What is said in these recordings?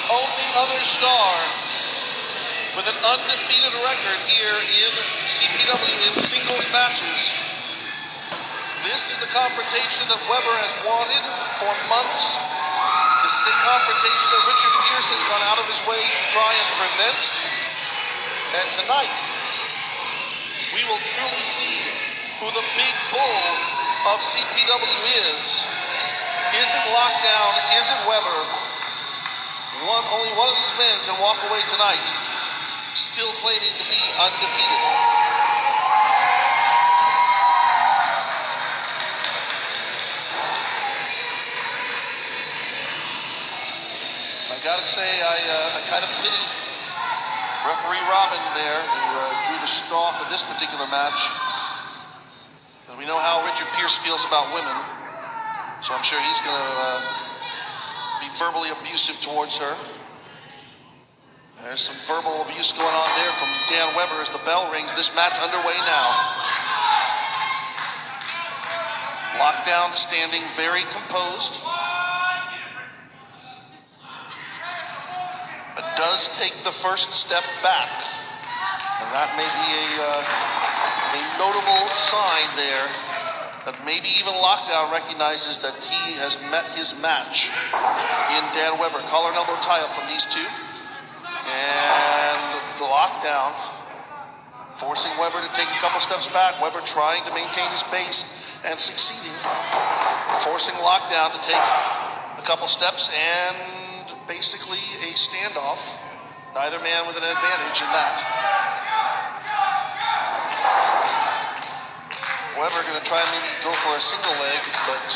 only other star with an undefeated record here in CPW in singles matches. This is the confrontation that Weber has wanted for months. This is a confrontation that Richard Pierce has gone out of his way to try and prevent. And tonight, we will truly see who the big bull of CPW is. Is it Lockdown? Is it Weber? Only one of these men can walk away tonight still claiming to be undefeated. I gotta say, I kind of pity referee Robin there, who drew the straw for this particular match. Because we know how Richard Pierce feels about women, so I'm sure he's gonna be verbally abusive towards her. There's some verbal abuse going on there from Dan Weber as the bell rings. This match underway now. Lockdown standing very composed, but does take the first step back. And that may be a notable sign there that maybe even Lockdown recognizes that he has met his match in Dan Weber. Collar and elbow tie-up from these two. And the Lockdown forcing Weber to take a couple steps back. Weber trying to maintain his base and succeeding. Forcing Lockdown to take a couple steps and basically a standoff. Neither man with an advantage in that. Weber going to try and maybe go for a single leg, but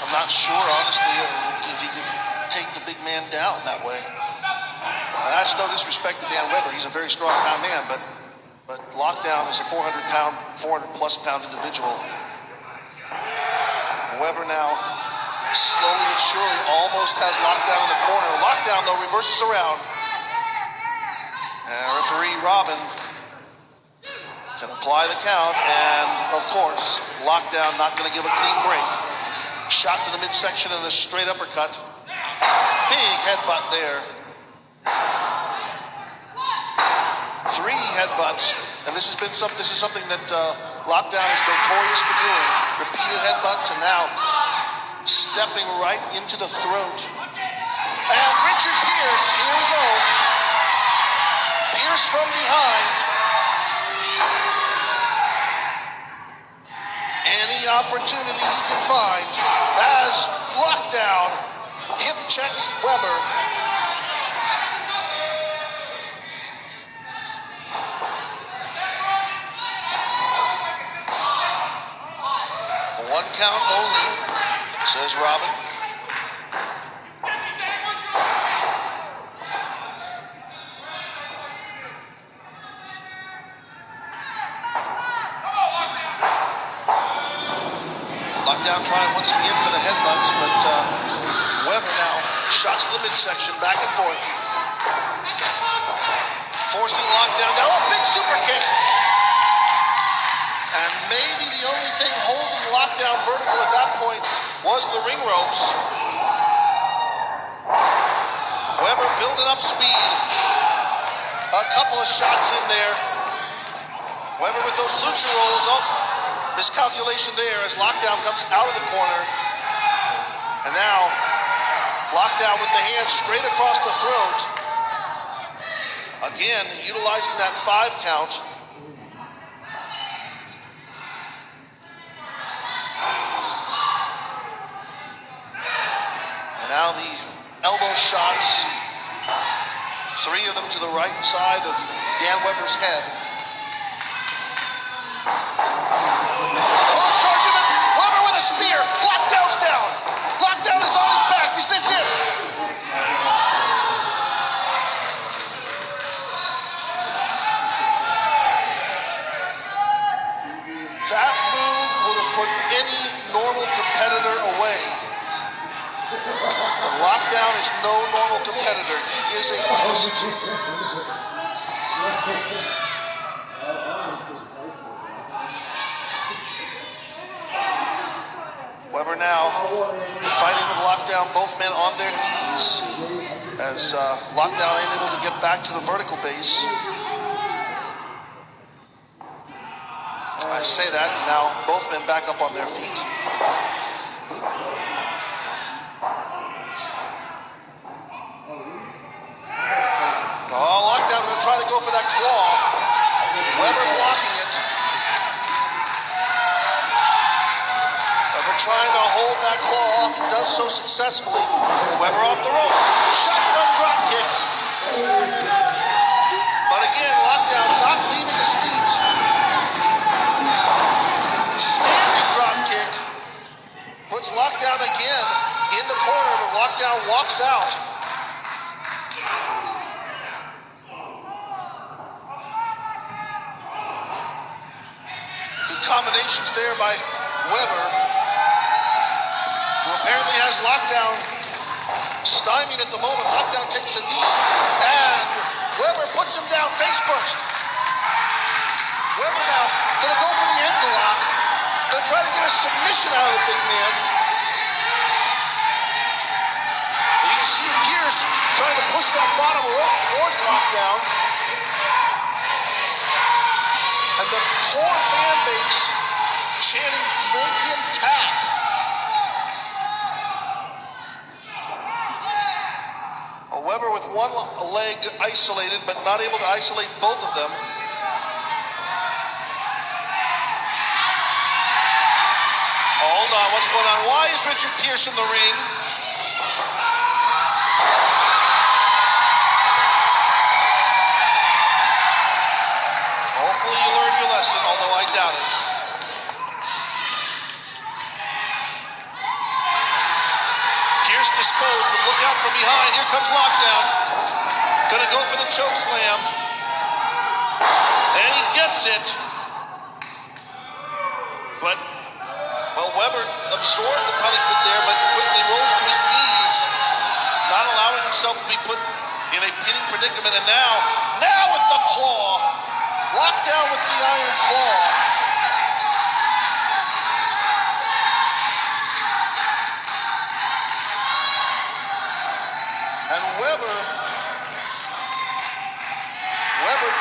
I'm not sure, honestly, if he can take the big man down that way. Now, that's no disrespect to Dan Weber. He's a very strong pound man, but Lockdown is a 400-plus pound individual. Weber now, slowly but surely, almost has Lockdown in the corner. Lockdown, though, reverses around. And referee Robin can apply the count, and, of course, Lockdown not going to give a clean break. Shot to the midsection and a straight uppercut. Big headbutt there. 3 headbutts, and this is something that Lockdown is notorious for doing. Repeated headbutts, and now stepping right into the throat. And Richard Pierce, here we go. Pierce from behind. Any opportunity he can find as Lockdown hip checks Weber. One count only, says Robin. Lockdown trying once again for the headbutts, but Weber now shots to the midsection, back and forth. Forcing Lockdown down. Oh, big super kick. And maybe the only thing holding Lockdown vertical at that point was the ring ropes. Weber building up speed. A couple of shots in there. Weber with those lucha rolls. Oh, miscalculation there as Lockdown comes out of the corner. And now, Lockdown with the hand straight across the throat. Again, utilizing that 5 count. Now the elbow shots, 3 of them to the right side of Dan Weber's head. Oh, charging it! Weber with a spear! Lockdown's down! Lockdown is on his back! Is this it? That move would have put any normal competitor away. But Lockdown is no normal competitor. He is a beast. Weber now fighting with Lockdown, both men on their knees. as Lockdown ain't able to get back to the vertical base. I say that, and now both men back up on their feet. Oh, Lockdown gonna try to go for that claw. Weber blocking it. Weber trying to hold that claw off. He does so successfully. Weber off the ropes. Shotgun drop kick. But again, Lockdown not leaving his feet. Standing drop kick. Puts Lockdown again in the corner, but Lockdown walks out. Combinations there by Weber, who apparently has Lockdown stymied at the moment. Lockdown takes a knee, and Weber puts him down face first. Weber now gonna go for the ankle lock, gonna try to get a submission out of the big man. And you can see Pierce trying to push that bottom rope towards Lockdown. And the core fan base chanting, make him tap. Weber with one leg isolated, but not able to isolate both of them. Hold on, what's going on? Why is Richard Pierce in the ring? Hopefully you learned your lesson, although I doubt it. Pierce disposed, but look out from behind. Here comes Lockdown. Gonna go for the choke slam. And he gets it. But, well, Weber absorbed the punishment there, but quickly rose to his knees, not allowing himself to be put in a pinning predicament. And now with the claw. Lockdown with the iron claw. And Weber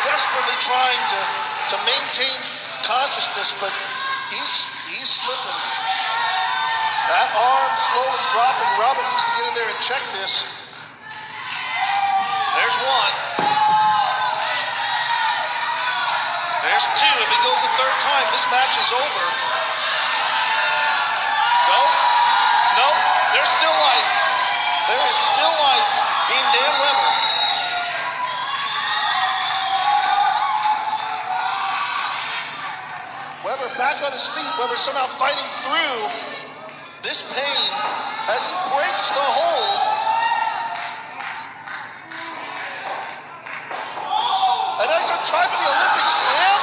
desperately trying to maintain consciousness, but he's slipping. That arm slowly dropping. Robin needs to get in there and check this. There's one. There's two. If it goes a third time, this match is over. No, there's still life. There is still life in Dan Weber. Weber back on his feet. Weber somehow fighting through this pain as he breaks the hold. And now he's going to try for the Olympic slam.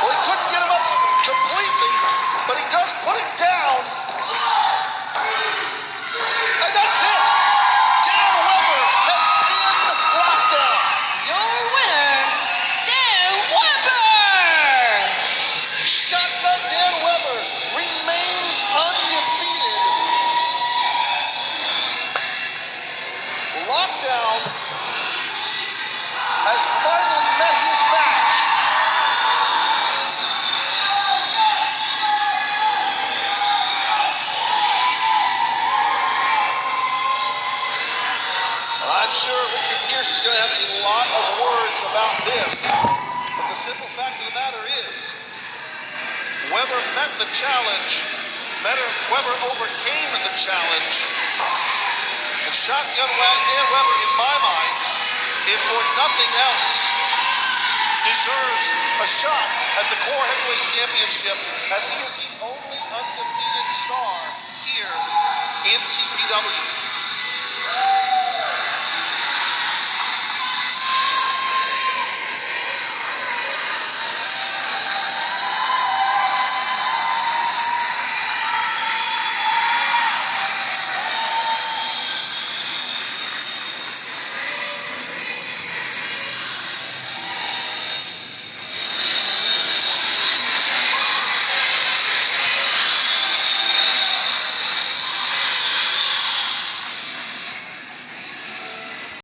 Well, he couldn't get him up completely, but he does put him down. And that's it. Dan Weber has pinned Lockdown. Your winner, Dan Weber. Shotgun Dan Weber remains undefeated. Lockdown has finally met his match. I'm sure Richard Pierce is going to have a lot of words about this, but the simple fact of the matter is, Weber met the challenge. Weber overcame the challenge. And Shotgun Dan Weber, in my mind, if for nothing else, deserves a shot at the Core Heavyweight Championship, as he is the only undefeated star here in CPW.